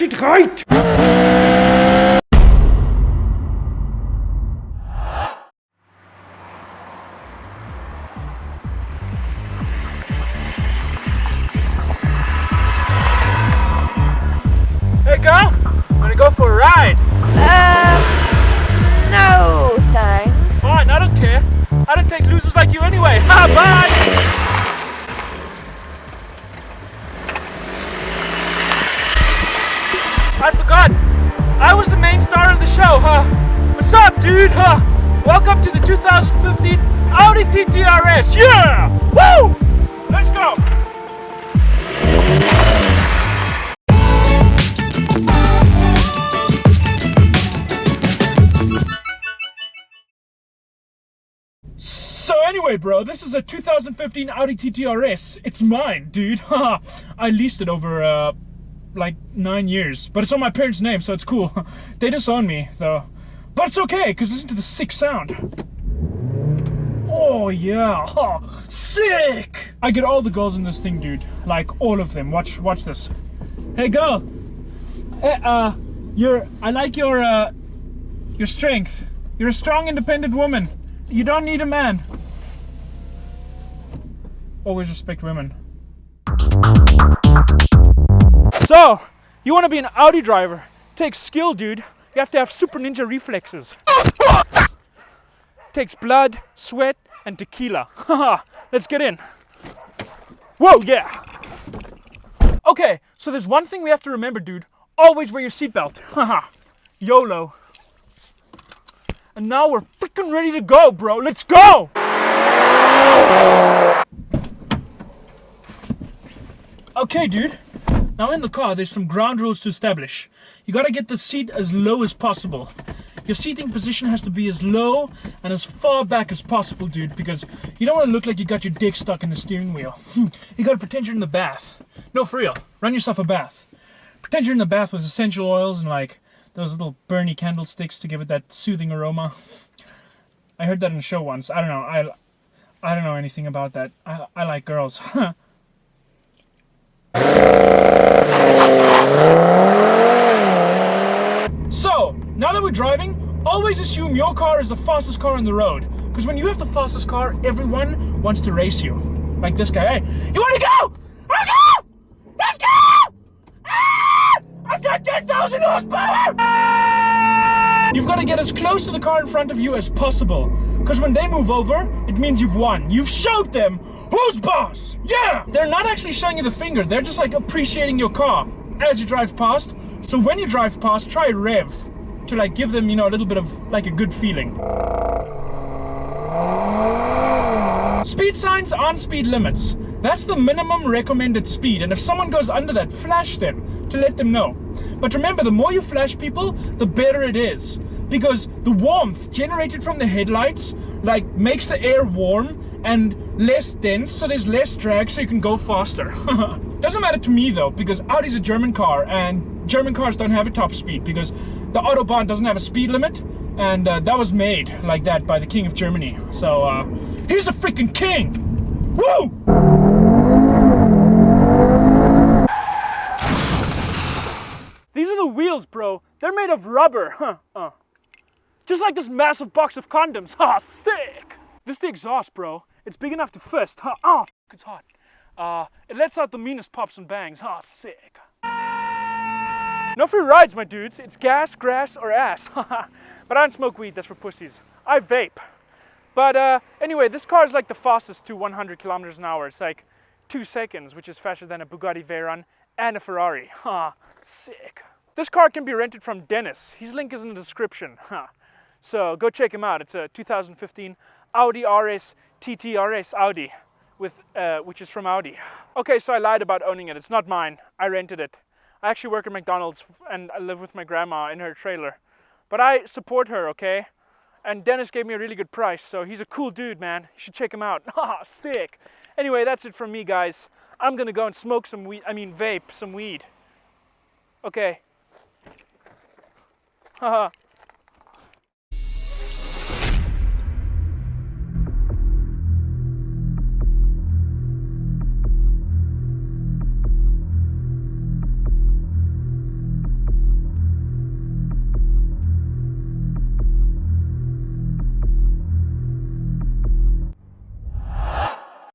get it right! Hey girl, wanna go for a ride? No, thanks. Fine, I don't care. I don't take losers like you anyway. Ha, bye! I forgot. I was the main star of the show, huh? What's up, dude? Huh? Welcome to the 2015 Audi TTRS. Yeah! Woo! Let's go! So anyway, bro, this is a 2015 Audi TTRS. It's mine, dude. Haha. I leased it over, like 9 years. But it's on my parents' name, so it's cool. They disown me, though. But it's okay, because listen to the sick sound. Oh, yeah. Ha. Sick! I get all the girls in this thing, dude. Like, all of them. Watch this. Hey, girl. Hey, I like your strength. You're a strong, independent woman. You don't need a man. Always respect women. So, you want to be an Audi driver? Takes skill, dude. You have to have super ninja reflexes. Takes blood, sweat, and tequila. Haha, let's get in. Whoa, yeah. Okay, so there's one thing we have to remember, dude. Always wear your seatbelt. Haha, YOLO. And now we're freaking ready to go, bro. Let's go! Okay, dude. Now in the car, there's some ground rules to establish. You gotta get the seat as low as possible. Your seating position has to be as low and as far back as possible, dude, because you don't want to look like you got your dick stuck in the steering wheel. You gotta pretend you're in the bath. No, for real. Run yourself a bath. Pretend you're in the bath with essential oils and like those little burny candlesticks to give it that soothing aroma. I heard that in a show once. I don't know. I don't know anything about that. I like girls. So, now that we're driving, always assume your car is the fastest car on the road. Because when you have the fastest car, everyone wants to race you. Like this guy. Hey, you want to go? Let's go! Let's go! Ah! I've got 10,000 horsepower! You've got to get as close to the car in front of you as possible. Because when they move over, it means you've won. You've showed them who's boss! Yeah! They're not actually showing you the finger. They're just like appreciating your car as you drive past. So when you drive past, try rev to like give them, you know, a little bit of like a good feeling. Speed signs aren't speed limits. That's the minimum recommended speed, and if someone goes under that, flash them to let them know. But remember, the more you flash people, the better it is. Because the warmth generated from the headlights like makes the air warm and less dense, so there's less drag, so you can go faster. Doesn't matter to me though, because Audi's a German car, and German cars don't have a top speed because the Autobahn doesn't have a speed limit, and that was made like that by the King of Germany. So he's a freaking king! Woo! These are the wheels, bro. They're made of rubber. Just like this massive box of condoms. Ha, sick! This is the exhaust, bro. It's big enough to fist. Oh, it's hot. It lets out the meanest pops and bangs. Ha, sick. No free rides, my dudes. It's gas, grass, or ass. But I don't smoke weed. That's for pussies. I vape. But anyway, this car is like the fastest to 100 kilometers an hour. It's like 2 seconds, which is faster than a Bugatti Veyron and a Ferrari. Ha, sick. This car can be rented from Dennis. His link is in the description. So go check him out. It's a 2015 Audi RS TTRS Audi, which is from Audi. Okay, so I lied about owning it. It's not mine. I rented it. I actually work at McDonald's and I live with my grandma in her trailer. But I support her, okay? And Dennis gave me a really good price, so he's a cool dude, man. You should check him out. Ah, sick. Anyway, that's it from me, guys. I'm gonna go and smoke some weed. Vape some weed. Okay. Haha.